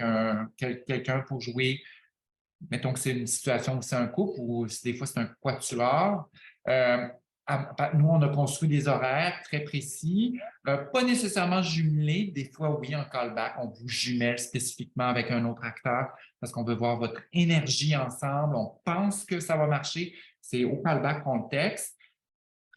quelqu'un pour jouer. Mettons que c'est une situation où c'est un couple ou des fois c'est un quatuor. Euh, Nous, on a construit des horaires très précis, pas nécessairement jumelés. Des fois, oui, en callback, on vous jumelle spécifiquement avec un autre acteur parce qu'on veut voir votre énergie ensemble. On pense que ça va marcher. C'est au callback qu'on le texte.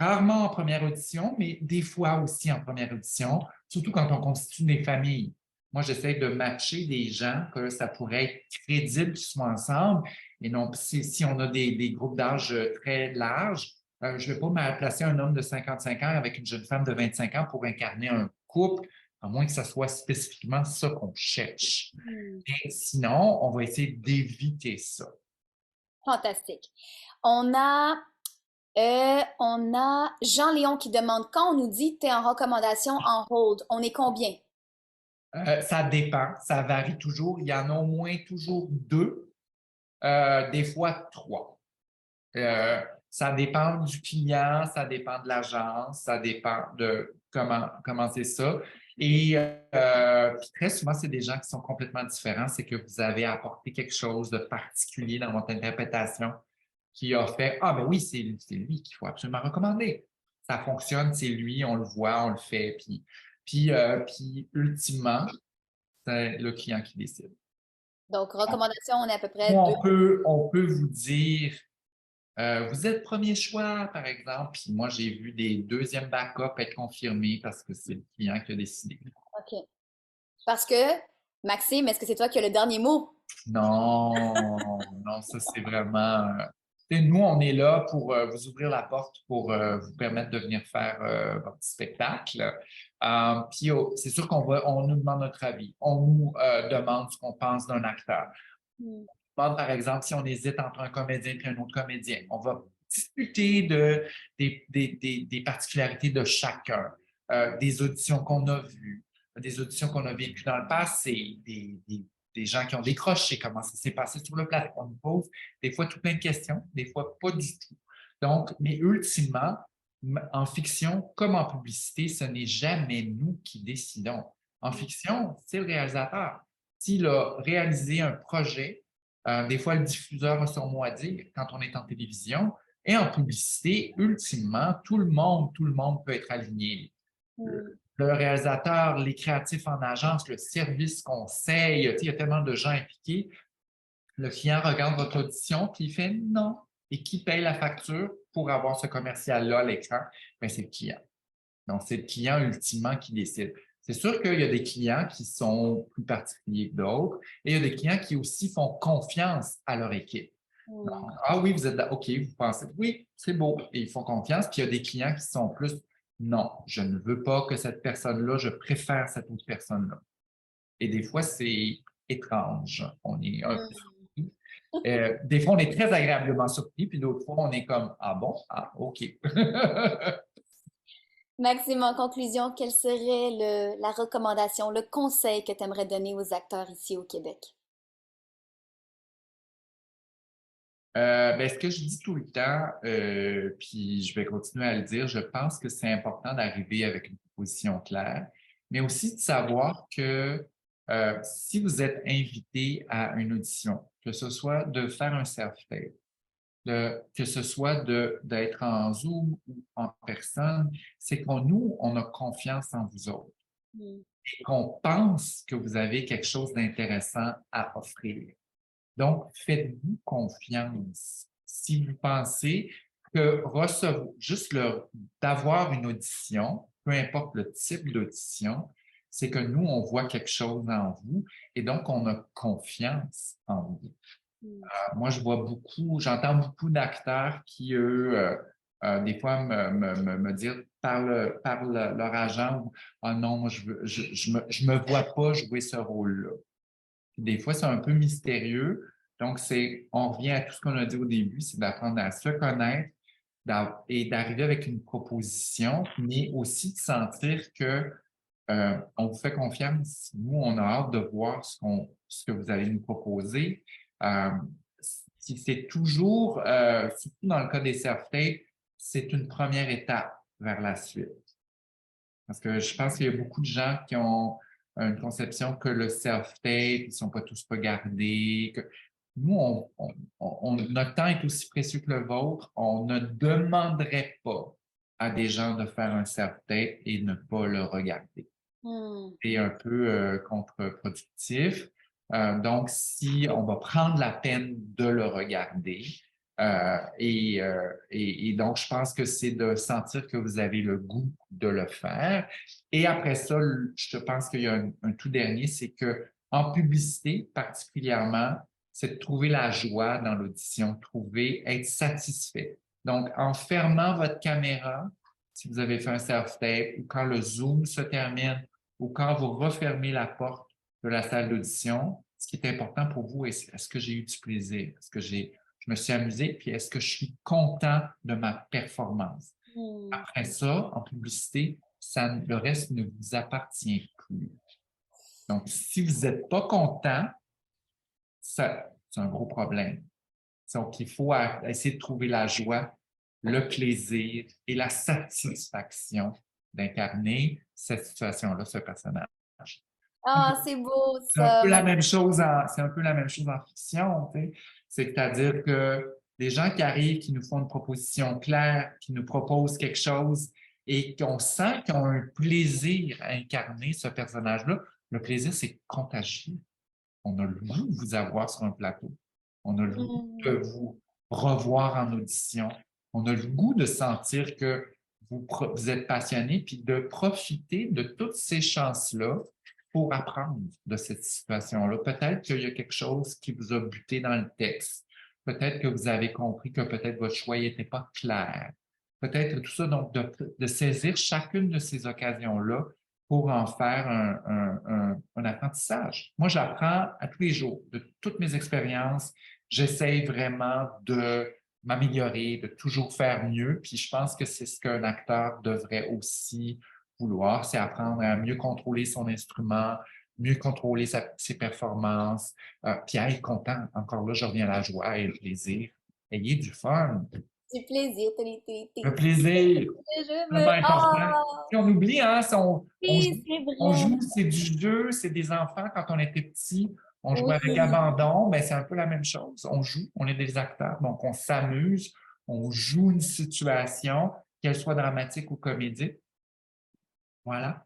Rarement en première audition, mais des fois aussi en première audition, surtout quand on constitue des familles. Moi, j'essaie de matcher des gens que ça pourrait être crédible qu'ils soient ensemble. Et non, si on a des groupes d'âge très larges, je ne vais pas placer un homme de 55 ans avec une jeune femme de 25 ans pour incarner un couple, à moins que ce soit spécifiquement ça qu'on cherche. Hmm. Et sinon, on va essayer d'éviter ça. Fantastique. On a Jean-Léon qui demande quand on nous dit tu es en recommandation en hold, on est combien? Ça dépend, ça varie toujours. Il y en a au moins toujours deux, des fois trois. Ça dépend du client, ça dépend de l'agence, ça dépend de comment c'est ça. Et puis très souvent, c'est des gens qui sont complètement différents. C'est que vous avez apporté quelque chose de particulier dans votre interprétation qui a fait ah, ben oui, c'est lui qu'il faut absolument recommander. Ça fonctionne, c'est lui, on le voit, on le fait. Puis ultimement, c'est le client qui décide. Donc, recommandation, on est à peu Ou près deux. on peut vous dire vous êtes premier choix, par exemple, puis moi, j'ai vu des deuxièmes backups être confirmés parce que c'est le client qui a décidé. OK. Parce que, Maxime, est-ce que c'est toi qui as le dernier mot? Non, non, ça, c'est vraiment. Nous, on est là pour vous ouvrir la porte pour vous permettre de venir faire votre spectacle. Puis, c'est sûr on nous demande notre avis. On nous demande ce qu'on pense d'un acteur. Hmm. Par exemple, si on hésite entre un comédien et un autre comédien, on va discuter des particularités de chacun, des auditions qu'on a vues, des auditions qu'on a vécues dans le passé, des gens qui ont décroché, comment ça s'est passé sur le plateau. On nous pose des fois tout plein de questions, des fois pas du tout. Donc, mais ultimement, en fiction comme en publicité, ce n'est jamais nous qui décidons. En fiction, c'est le réalisateur. S'il a réalisé un projet, des fois, le diffuseur a son mot à dire quand on est en télévision. Et en publicité, ultimement, tout le monde peut être aligné. Hmm. Le réalisateur, les créatifs en agence, le service conseil, il y a tellement de gens impliqués. Le client regarde votre audition puis il fait non. Et qui paye la facture pour avoir ce commercial-là à l'écran? Ben, c'est le client. Donc, c'est le client ultimement qui décide. C'est sûr qu'il y a des clients qui sont plus particuliers que d'autres et il y a des clients qui aussi font confiance à leur équipe. Hmm. Donc, ah oui, vous êtes là, OK, vous pensez, oui, c'est beau, et ils font confiance. Puis il y a des clients qui sont plus, non, je ne veux pas que cette personne-là, je préfère cette autre personne-là. Et des fois, c'est étrange. On est un peu Hmm. surpris. Des fois, on est très agréablement surpris, puis d'autres fois, on est comme, ah bon, ah, OK. Maxime, en conclusion, quelle serait la recommandation, le conseil que tu aimerais donner aux acteurs ici au Québec? Ben, ce que je dis tout le temps, puis je vais continuer à le dire, je pense que c'est important d'arriver avec une proposition claire, mais aussi de savoir que si vous êtes invité à une audition, que ce soit de faire un self-tape, que ce soit d'être en Zoom ou en personne, c'est qu'on nous, on a confiance en vous autres Hmm. et qu'on pense que vous avez quelque chose d'intéressant à offrir. Donc, faites-vous confiance. Si vous pensez que recevoir, juste d'avoir une audition, peu importe le type d'audition, c'est que nous, on voit quelque chose en vous et donc on a confiance en vous. Mm. Moi, je vois beaucoup, j'entends beaucoup d'acteurs qui, eux, des fois me dire leur agent, ah non, moi, je me vois pas jouer ce rôle-là. Des fois, c'est un peu mystérieux. Donc, on revient à tout ce qu'on a dit au début, c'est d'apprendre à se connaître et d'arriver avec une proposition, mais aussi de sentir que on vous fait confiance. Nous, on a hâte de voir ce que vous allez nous proposer. Euh, c'est toujours, surtout dans le cas des self-tape, c'est une première étape vers la suite. Parce que je pense qu'il y a beaucoup de gens qui ont une conception que le self-tape, ils ne sont pas tous regardés. Nous, notre temps est aussi précieux que le vôtre. On ne demanderait pas à des gens de faire un self-tape et ne pas le regarder. Mm. C'est un peu contre-productif. Donc, si on va prendre la peine de le regarder, et donc, je pense que c'est de sentir que vous avez le goût de le faire. Et après ça, je pense qu'il y a un tout dernier, c'est que en publicité particulièrement, c'est de trouver la joie dans l'audition, être satisfait. Donc, en fermant votre caméra, si vous avez fait un self-tape ou quand le Zoom se termine, ou quand vous refermez la porte de la salle d'audition, ce qui est important pour vous, est-ce que j'ai eu du plaisir? Est-ce que je me suis amusé? Puis est-ce que je suis content de ma performance? Mm. Après ça, en publicité, le reste ne vous appartient plus. Donc, si vous n'êtes pas content, c'est un gros problème. Donc, il faut essayer de trouver la joie, le plaisir et la satisfaction d'incarner cette situation-là, ce personnage. Ah, c'est beau C'est un ça, peu la Max. même chose c'est un peu la même chose en fiction, tu sais. C'est-à-dire que les gens qui arrivent, qui nous font une proposition claire, qui nous proposent quelque chose et qu'on sent qu'ils ont un plaisir à incarner ce personnage-là, le plaisir, c'est contagieux. On a le goût de vous avoir sur un plateau. On a le goût de Mm. vous revoir en audition. On a le goût de sentir que vous êtes passionné, puis de profiter de toutes ces chances-là pour apprendre de cette situation-là. Peut-être qu'il y a quelque chose qui vous a buté dans le texte. Peut-être que vous avez compris que peut-être votre choix n'était pas clair. Peut-être tout ça, donc de saisir chacune de ces occasions-là pour en faire un apprentissage. Moi, j'apprends à tous les jours de toutes mes expériences. J'essaye vraiment de m'améliorer, de toujours faire mieux. Puis je pense que c'est ce qu'un acteur devrait aussi vouloir, c'est apprendre à mieux contrôler son instrument, mieux contrôler ses performances, puis à être content. Encore là, je reviens à la joie et le plaisir. Ayez du fun. Du plaisir. Le plaisir, Je vraiment veux. important. Ah, Si on oublie, hein, oui, c'est on vrai. joue, c'est du jeu, c'est des enfants quand on était petit, on joue avec Oui. abandon, ben c'est un peu la même chose. On joue, on est des acteurs, donc on s'amuse, on joue une situation, qu'elle soit dramatique ou comédique. Voilà.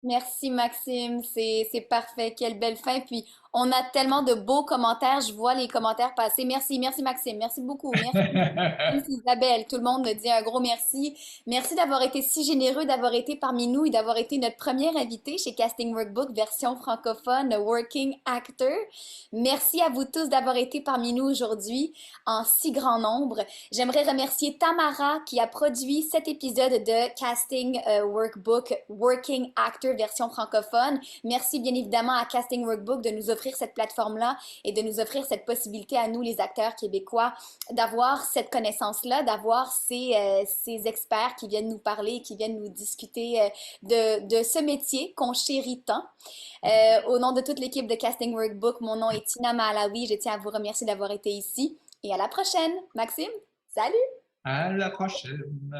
Merci Maxime, c'est parfait, quelle belle fin. Puis on a tellement de beaux commentaires, je vois les commentaires passer. Merci, merci Maxime, merci beaucoup, merci. Merci Isabelle, tout le monde me dit un gros merci. Merci d'avoir été si généreux, d'avoir été parmi nous et d'avoir été notre première invité chez Casting Workbook version francophone Working Actor. Merci à vous tous d'avoir été parmi nous aujourd'hui en si grand nombre. J'aimerais remercier Tamara qui a produit cet épisode de Casting Workbook Working Actor version francophone. Merci bien évidemment à Casting Workbook de nous offrir cette plateforme-là et de nous offrir cette possibilité à nous, les acteurs québécois, d'avoir cette connaissance-là, d'avoir ces experts qui viennent nous parler, qui viennent nous discuter de ce métier qu'on chérit tant. Au nom de toute l'équipe de Casting Workbook, mon nom est Tina Mahalawi. Je tiens à vous remercier d'avoir été ici et à la prochaine. Maxime, salut! À la prochaine.